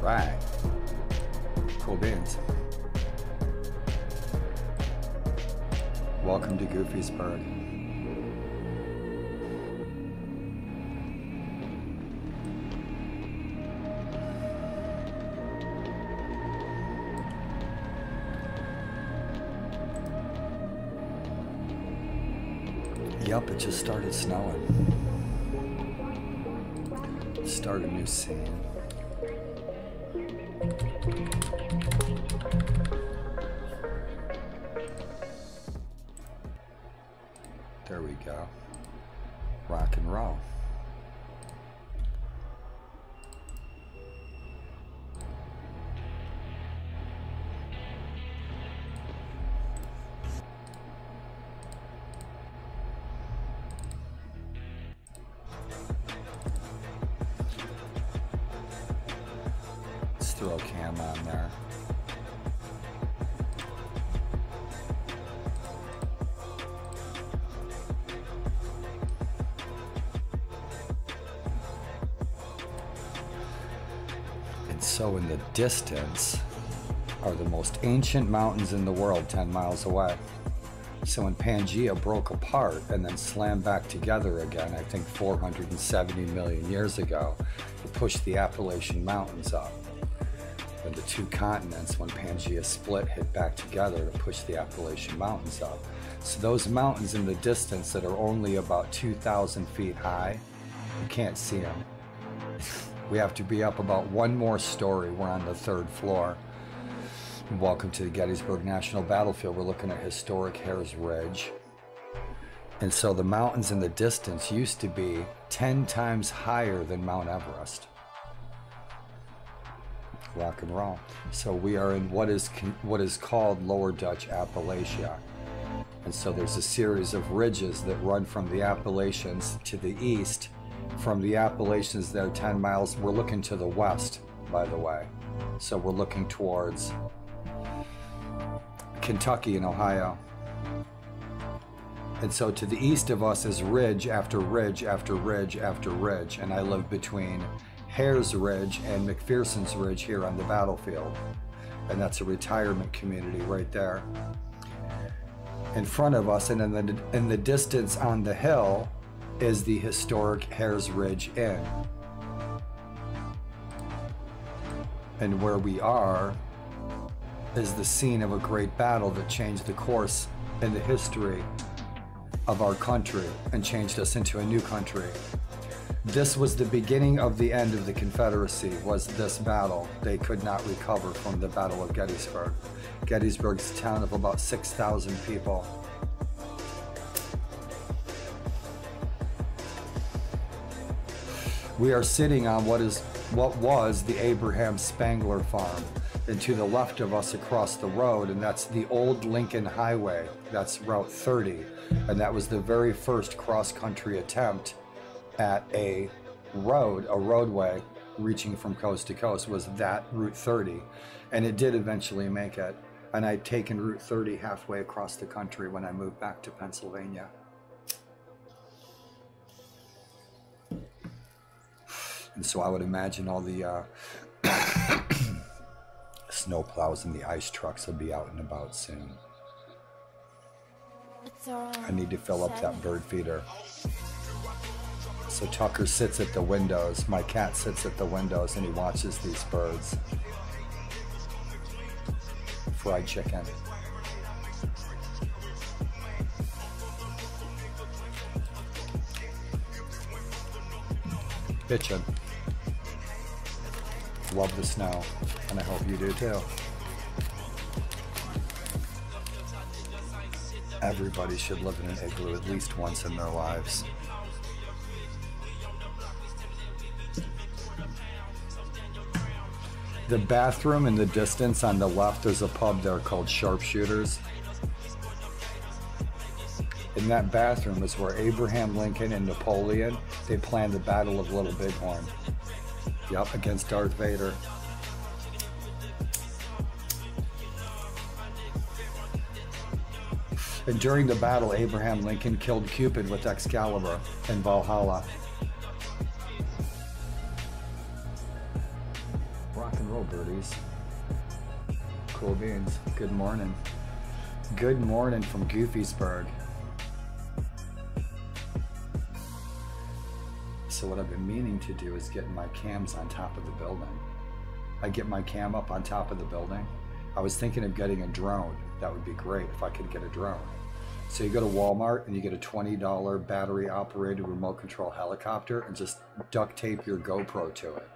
Right. Cool beans. Welcome to GETTYSBURG. Yup, it just started snowing. Start a new scene. There we go. Rock and roll. Let's throw a cam on there. So in the distance are the most ancient mountains in the world 10 miles away. So when Pangea broke apart and then slammed back together again, I think 470 million years ago, it pushed the Appalachian Mountains up. And the two continents, when Pangea split, hit back together to push the Appalachian Mountains up. So those mountains in the distance that are only about 2,000 feet high, you can't see them. We have to be up about one more story. We're on the 3rd floor. Welcome to the Gettysburg National Battlefield. We're looking at historic Hares Ridge. And so the mountains in the distance used to be 10 times higher than Mount Everest. Rock and roll. So we are in what is called Lower Dutch Appalachia. And so there's a series of ridges that run from the Appalachians to the east. From the Appalachians there 10 miles, we're looking to the west, by the way. So we're looking towards Kentucky and Ohio. And so to the east of us is ridge after ridge after ridge after ridge. And I live between Hares Ridge and McPherson's Ridge here on the battlefield. And that's a retirement community right there. In front of us and in the distance on the hill is the historic Hares Ridge Inn. And where we are is the scene of a great battle that changed the course in the history of our country and changed us into a new country. This was the beginning of the end of the Confederacy, was this battle. They could not recover from the Battle of Gettysburg. Gettysburg's a town of about 6,000 people. We are sitting on what was the Abraham Spangler farm, and to the left of us across the road, and that's the old Lincoln Highway. That's Route 30, and that was the very first cross-country attempt at a roadway reaching from coast to coast, was that Route 30, and it did eventually make it. And I'd taken Route 30 halfway across the country when I moved back to Pennsylvania. And so I would imagine all the snow plows and the ice trucks will be out and about soon. I need to fill up that bird feeder. So Tucker sits at the windows, my cat sits at the windows, and he watches these birds. Fried chicken. Bitchin'. Love the snow, and I hope you do too. Everybody should live in an igloo at least once in their lives. The bathroom in the distance on the left, there's a pub there called Sharpshooters. In that bathroom is where Abraham Lincoln and Napoleon, they planned the Battle of Little Bighorn. Yep, against Darth Vader. And during the battle, Abraham Lincoln killed Cupid with Excalibur in Valhalla. Rock and roll, birdies. Cool beans. Good morning. Good morning from GETTYSBURG. So what I've been meaning to do is get my cams on top of the building. I get my cam up on top of the building. I was thinking of getting a drone. That would be great if I could get a drone. So you go to Walmart and you get a $20 battery operated remote control helicopter and just duct tape your GoPro to it.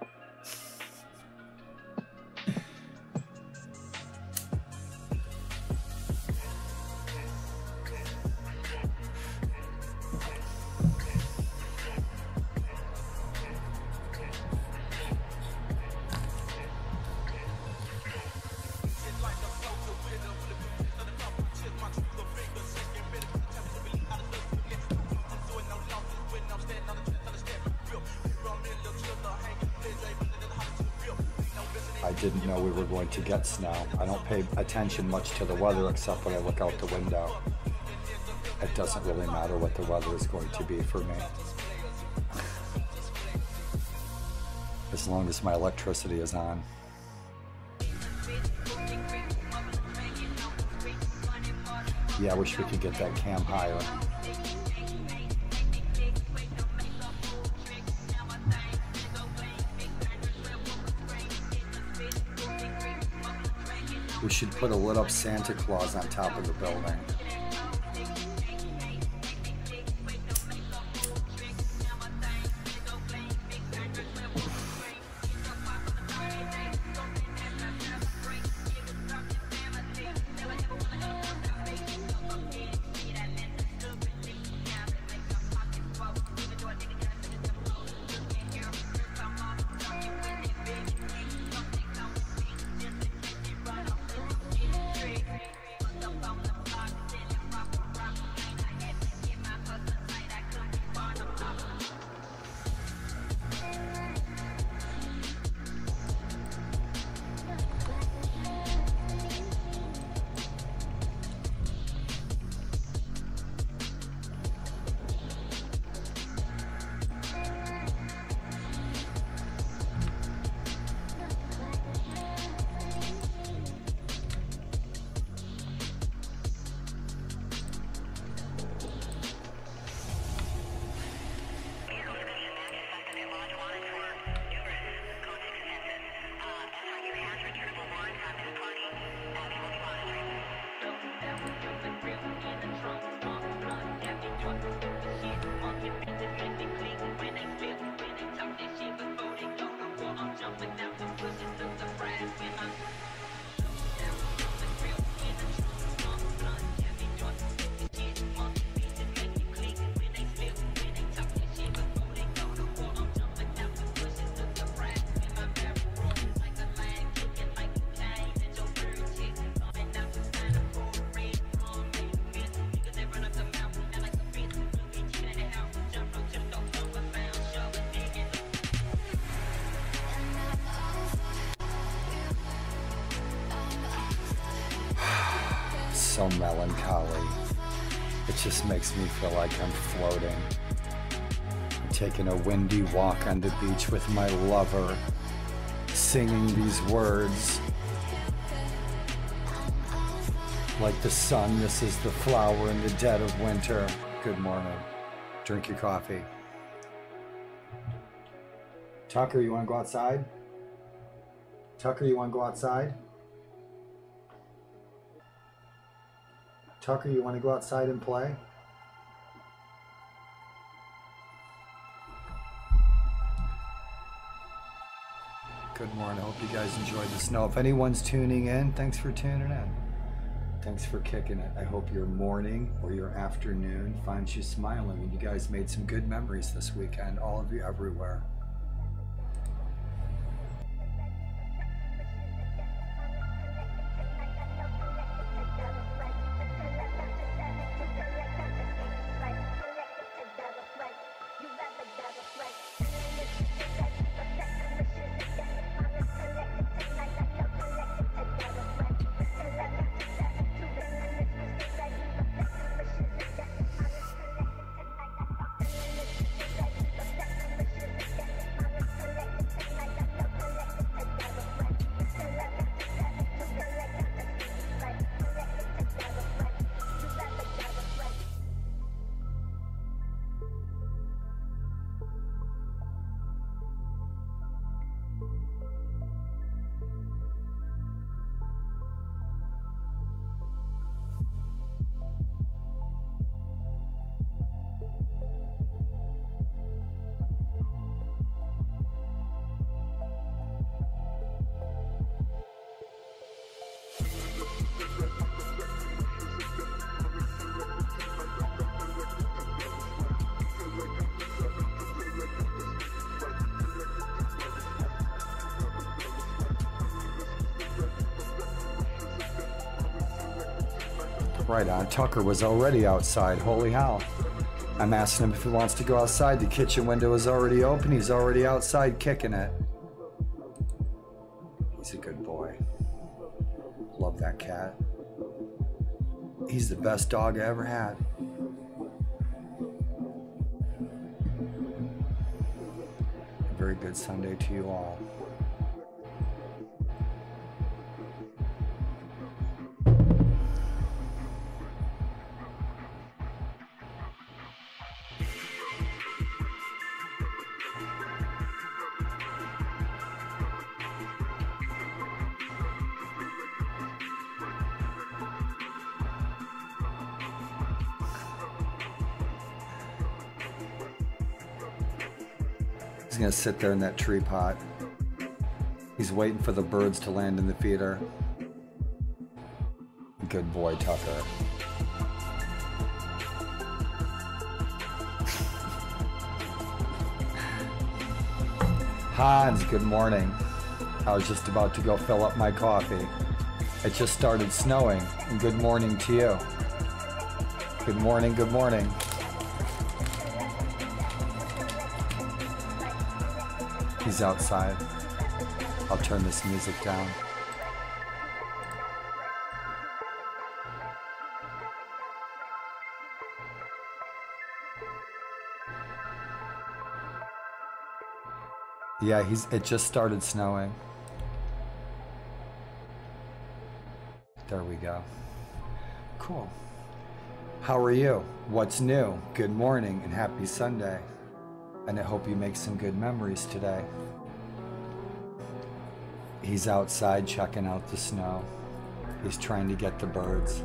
I didn't know we were going to get snow. I don't pay attention much to the weather except when I look out the window. It doesn't really matter what the weather is going to be for me. As long as my electricity is on. Yeah, I wish we could get that cam higher. We should put a lit up Santa Claus on top of the building. So melancholy. It just makes me feel like I'm floating. I'm taking a windy walk on the beach with my lover, singing these words. Like the sun, this is the flower in the dead of winter. Good morning. Drink your coffee. Tucker, you want to go outside? Tucker, you want to go outside? Tucker, you want to go outside and play? Good morning. I hope you guys enjoyed the snow. If anyone's tuning in, thanks for tuning in. Thanks for kicking it. I hope your morning or your afternoon finds you smiling and you guys made some good memories this weekend, all of you everywhere. Right on. Tucker was already outside. Holy hell. I'm asking him if he wants to go outside. The kitchen window is already open. He's already outside kicking it. He's a good boy. Love that cat. He's the best dog I ever had. A very good Sunday to you all. He's gonna sit there in that tree pot. He's waiting for the birds to land in the feeder. Good boy, Tucker. Hans, good morning. I was just about to go fill up my coffee. It just started snowing, and good morning to you. Good morning, good morning. He's outside. I'll turn this music down. Yeah, it just started snowing. There we go. Cool. How are you? What's new? Good morning and happy Sunday. And I hope you make some good memories today. He's outside checking out the snow. He's trying to get the birds.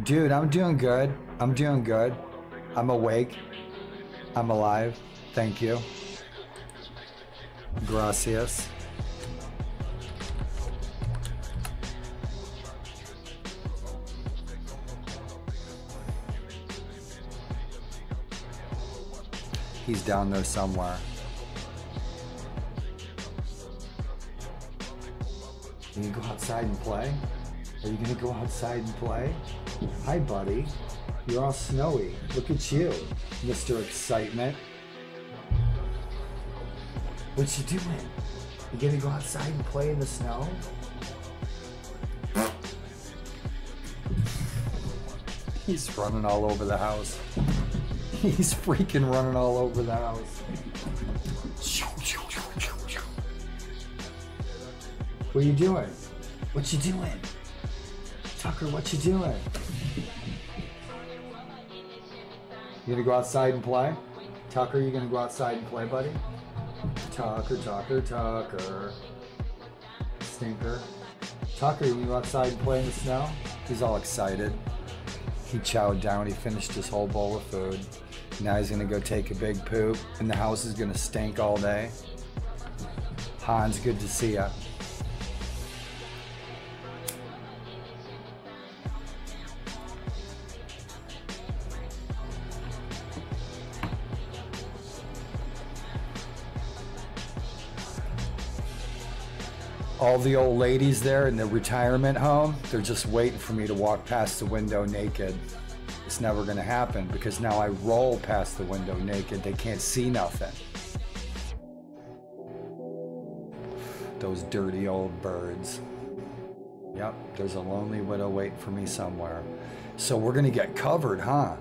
Dude, I'm doing good. I'm doing good. I'm awake. I'm alive. Thank you. Gracias. He's down there somewhere. Are you gonna go outside and play? Are you gonna go outside and play? Hi, buddy. You're all snowy. Look at you, Mr. Excitement. What you doing? You gonna go outside and play in the snow? He's running all over the house. He's freaking running all over the house. What are you doing? What you doing? Tucker, what you doing? You gonna go outside and play? Tucker, you gonna go outside and play, buddy? Tucker, Tucker, Tucker. Stinker. Tucker, you gonna go outside and play in the snow? He's all excited. He chowed down, he finished his whole bowl of food. Now he's gonna go take a big poop, and the house is gonna stink all day. Hans, good to see ya. All the old ladies there in the retirement home, they're just waiting for me to walk past the window naked. It's never gonna happen because now I roll past the window naked. They can't see nothing. Those dirty old birds. Yep, there's a lonely widow waiting for me somewhere. So we're gonna get covered, huh?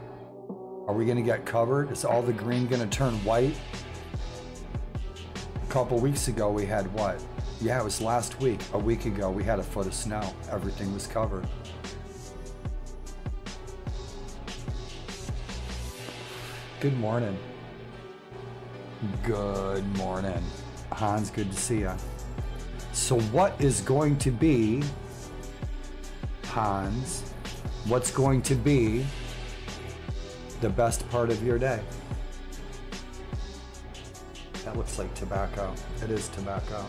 Are we gonna get covered? Is all the green gonna turn white? A couple weeks ago we had what? Yeah, it was last week. A week ago we had a foot of snow. Everything was covered. Good morning. Good morning. Hans, good to see ya. So what is going to be, Hans, what's going to be the best part of your day? That looks like tobacco. It is tobacco.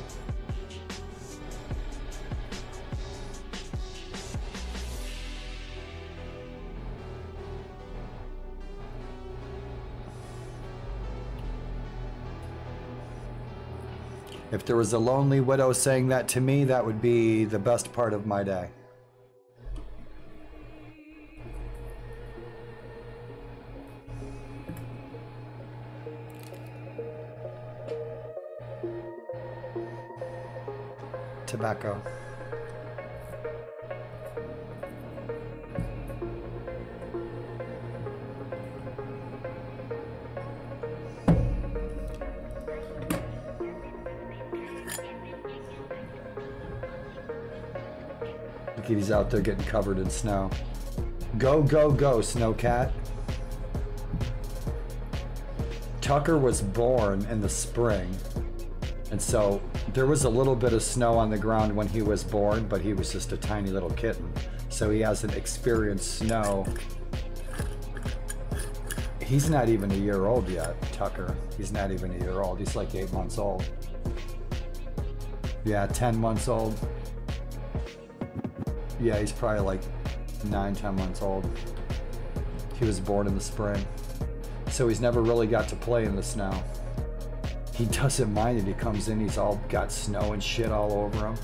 If there was a lonely widow saying that to me, that would be the best part of my day. Tobacco. Look, he's out there getting covered in snow. Go, go, go, Snowcat. Tucker was born in the spring, and so there was a little bit of snow on the ground when he was born, but he was just a tiny little kitten. So he hasn't experienced snow. He's not even a year old yet, Tucker. He's not even a year old. He's like 8 months old. Yeah, 10 months old. Yeah, he's probably like 9, 10 months old. He was born in the spring. So he's never really got to play in the snow. He doesn't mind it. He comes in, he's all got snow and shit all over him.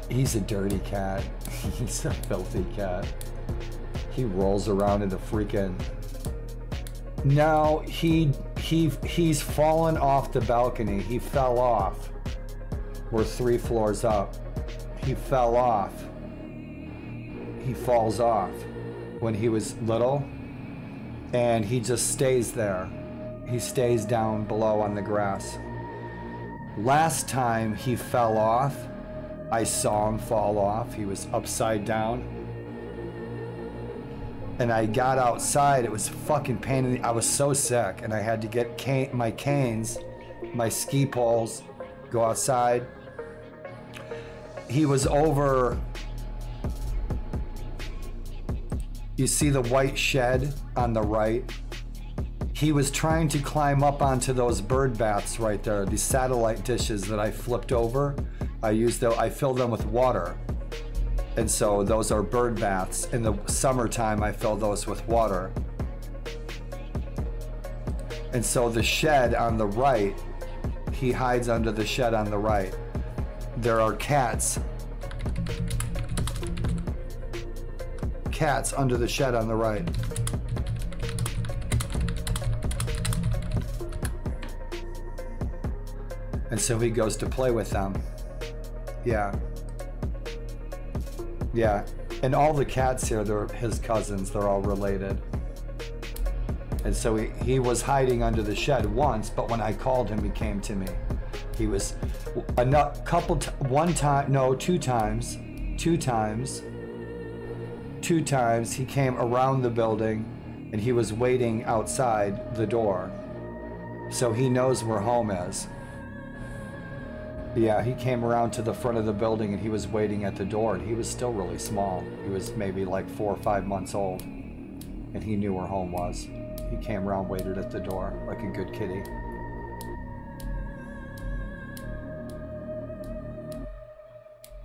He's a dirty cat. He's a filthy cat. He rolls around in the freaking... No, he's fallen off the balcony. He fell off. We're 3 floors up. He fell off. He falls off when he was little, and he just stays there. He stays down below on the grass. Last time he fell off, I saw him fall off. He was upside down. And I got outside. It was fucking pain in the... I was so sick, and I had to get my canes, my ski poles, go outside. He was over... You see the white shed on the right? He was trying to climb up onto those bird baths right there, these satellite dishes that I flipped over. I fill them with water. And so those are bird baths. In the summertime, I fill those with water. And so the shed on the right, he hides under the shed on the right. There are cats. Cats under the shed on the right. And so he goes to play with them. Yeah. Yeah. And all the cats here, they're his cousins. They're all related. And so he was hiding under the shed once, but when I called him, he came to me. He was two times he came around the building, and he was waiting outside the door. So he knows where home is. Yeah, he came around to the front of the building and he was waiting at the door, and he was still really small. He was maybe like 4 or 5 months old, and he knew where home was. He came around, waited at the door like a good kitty.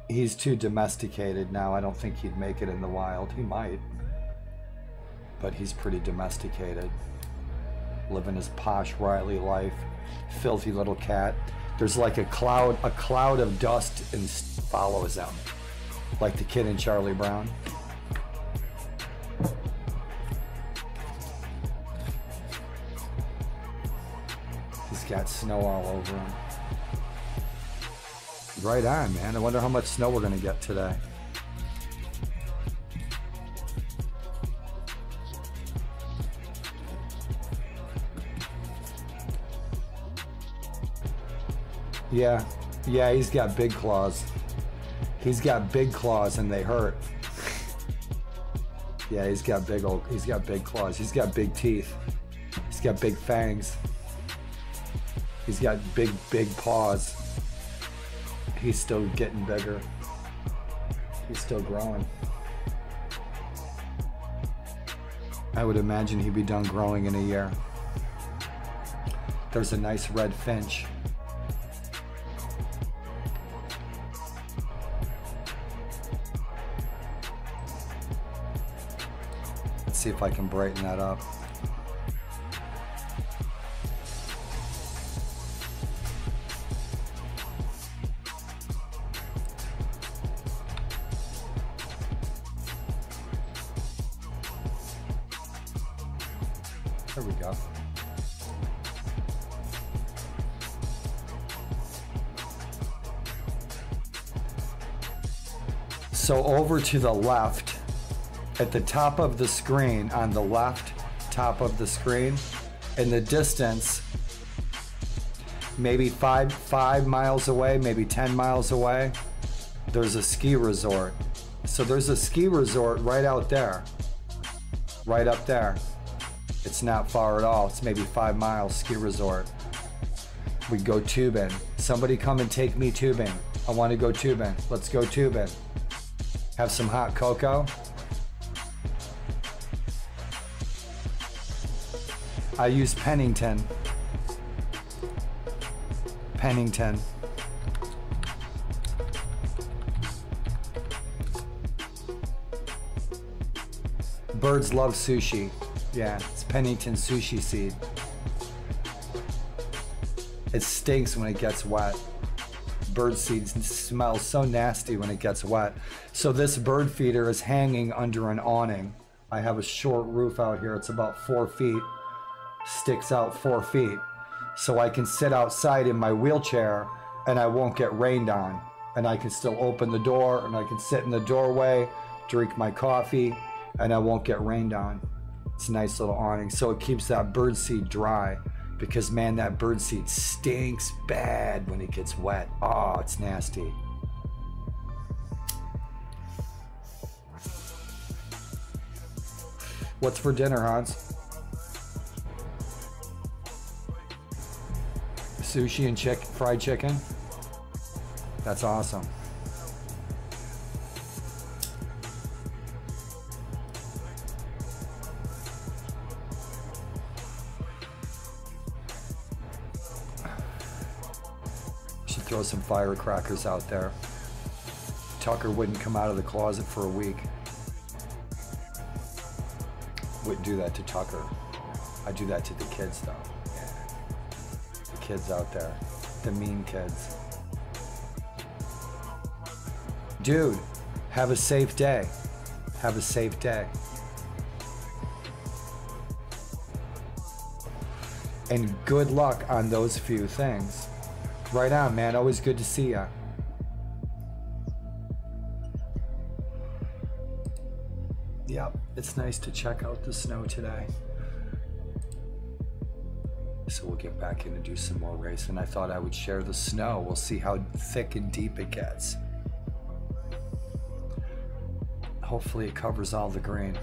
He's too domesticated now. I don't think he'd make it in the wild. He might, but he's pretty domesticated. Living his posh Riley life. Filthy little cat. There's like a cloud of dust and follows him, like the kid in Charlie Brown. He's got snow all over him. Right on, man. I wonder how much snow we're gonna get today. Yeah, he's got big claws. He's got big claws and they hurt. Yeah, he's got big claws. He's got big teeth. He's got big fangs. He's got big paws. He's still getting bigger. He's still growing. I would imagine he'd be done growing in a year. There's a nice red finch. Let's see if I can brighten that up. There we go. So over to the left, at the top of the screen, on the left top of the screen, in the distance, maybe five miles away, maybe 10 miles away, there's a ski resort. So there's a ski resort right out there, right up there. It's not far at all. It's maybe 5 miles, ski resort. We go tubing. Somebody come and take me tubing. I want to go tubing. Let's go tubing. Have some hot cocoa. I use Pennington. Pennington. Birds love sushi. Yeah, it's Pennington sushi seed. It stinks when it gets wet. Bird seed smells so nasty when it gets wet. So this bird feeder is hanging under an awning. I have a short roof out here. It's about 4 feet. Sticks out 4 feet. So I can sit outside in my wheelchair and I won't get rained on. And I can still open the door and I can sit in the doorway, drink my coffee, and I won't get rained on. It's a nice little awning. So it keeps that bird seed dry, because man, that bird seed stinks bad when it gets wet. Oh, it's nasty. What's for dinner, Hans? Sushi and fried chicken? That's awesome. Throw some firecrackers out there. Tucker wouldn't come out of the closet for a week. Wouldn't do that to Tucker. I do that to the kids though. Yeah. The kids out there. The mean kids. Dude, have a safe day. Have a safe day. And good luck on those few things. Right on, man. Always good to see ya. Yep, it's nice to check out the snow today. So we'll get back in and do some more racing. I thought I would share the snow. We'll see how thick and deep it gets. Hopefully it covers all the green.